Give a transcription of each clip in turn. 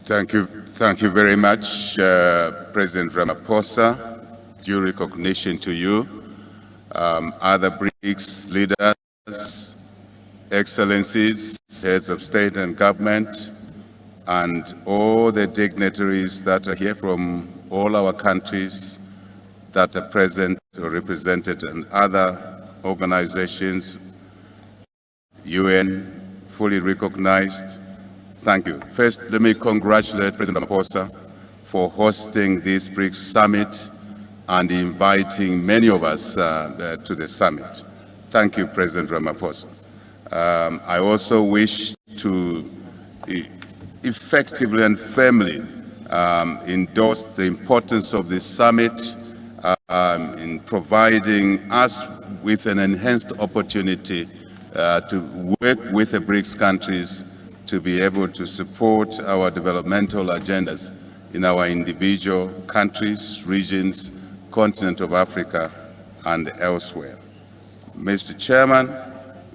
Thank you very much, President Ramaphosa. Due recognition to you, other BRICS leaders, excellencies, heads of state and government, and all the dignitaries that are here from all our countries that are present or represented, and other organizations, UN, fully recognized. Thank you. First, let me congratulate President Ramaphosa for hosting this BRICS summit and inviting many of us to the summit. Thank you, President Ramaphosa. I also wish to effectively and firmly endorse the importance of this summit in providing us with an enhanced opportunity to work with the BRICS countries to be able to support our developmental agendas in our individual countries, regions, continent of Africa, and elsewhere. Mr. Chairman,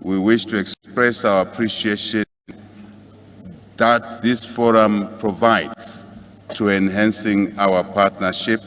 we wish to express our appreciation that this forum provides to enhancing our partnership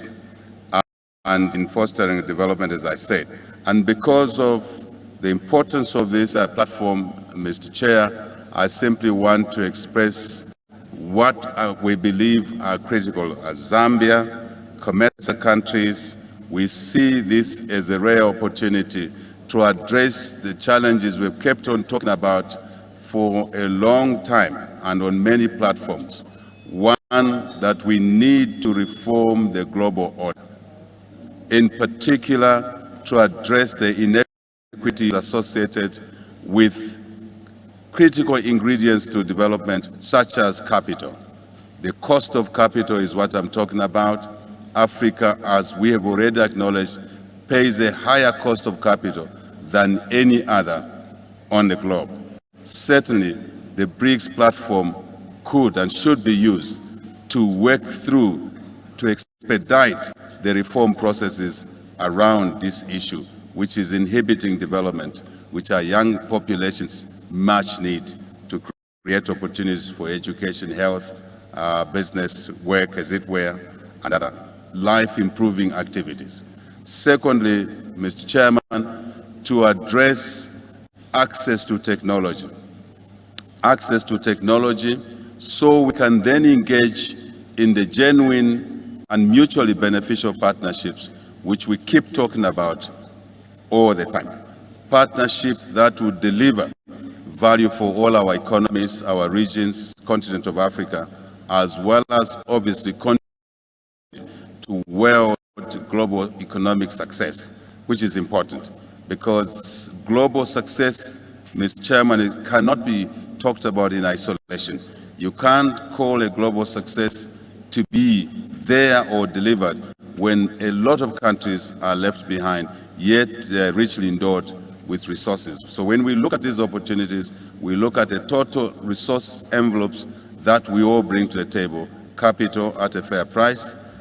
and in fostering development, as I said. And because of the importance of this platform, Mr. Chair, I simply want to express what we believe are critical. As Zambia, COMESA countries, we see this as a rare opportunity to address the challenges we've kept on talking about for a long time and on many platforms. One, that we need to reform the global order, in particular to address the inequities associated with critical ingredients to development, such as capital. The cost of capital is what I'm talking about. Africa, as we have already acknowledged, pays a higher cost of capital than any other on the globe. Certainly, the BRICS platform could and should be used to work through, to expedite the reform processes around this issue, which is inhibiting development, which our young populations much need to create opportunities for education, health, business, work, as it were, and other life-improving activities. Secondly, Mr. Chairman, to address access to technology. Access to technology so we can then engage in the genuine and mutually beneficial partnerships which we keep talking about all the time. Partnership that would deliver value for all our economies, our regions, continent of Africa, as well as obviously contribute to world global economic success, which is important because global success, Mr. Chairman, it cannot be talked about in isolation. You can't call a global success to be there or delivered when a lot of countries are left behind, yet they're richly endowed with resources. So when we look at these opportunities, we look at the total resource envelopes that we all bring to the table: capital at a fair price,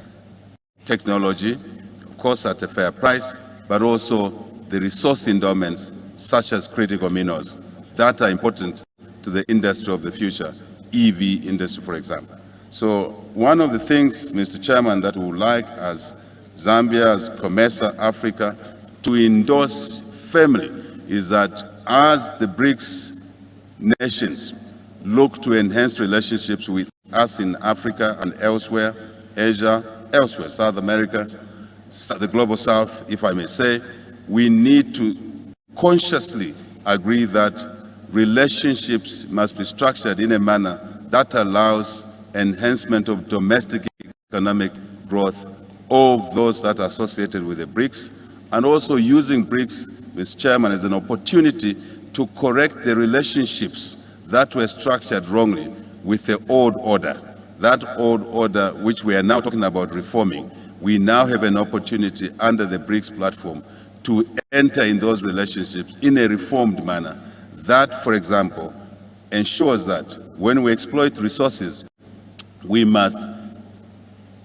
technology, of course, at a fair price, but also the resource endowments such as critical minerals that are important to the industry of the future, EV industry, for example. So one of the things, Mr. Chairman, that we would like as Zambia, as COMESA, Africa, to endorse firmly is that as the BRICS nations look to enhance relationships with us in Africa and elsewhere, Asia, elsewhere, South America, the Global South, if I may say, we need to consciously agree that relationships must be structured in a manner that allows enhancement of domestic economic growth of those that are associated with the BRICS, and also using BRICS, Mr. Chairman, as an opportunity to correct the relationships that were structured wrongly with the old order. That old order, which we are now talking about reforming, we now have an opportunity under the BRICS platform to enter in those relationships in a reformed manner. That, for example, ensures that when we exploit resources, we must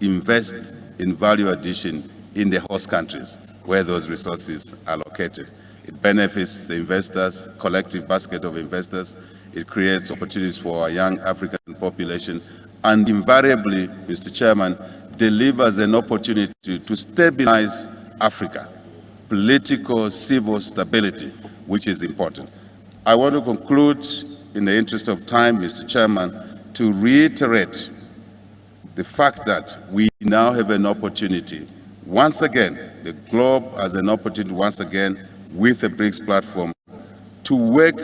invest in value addition in the host countries where those resources are located. It benefits the investors, collective basket of investors. It creates opportunities for our young African population and invariably, Mr. Chairman, delivers an opportunity to stabilize Africa, political, civil stability, which is important. I want to conclude, in the interest of time, Mr. Chairman, to reiterate the fact that we now have an opportunity, once again, the globe has an opportunity once again with the BRICS platform to work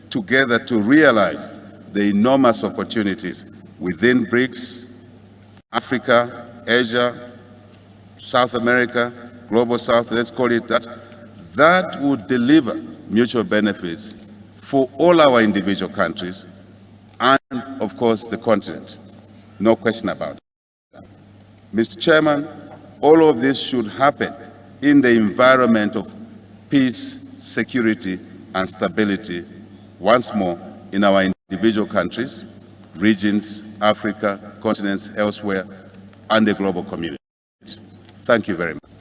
together to realize the enormous opportunities within BRICS, Africa, Asia, South America, Global South, let's call it that, that would deliver mutual benefits for all our individual countries and, of course, the continent. No question about it. Mr. Chairman, all of this should happen in the environment of peace, security, and stability, once more, in our individual countries, regions, Africa, continents, elsewhere, and the global community. Thank you very much.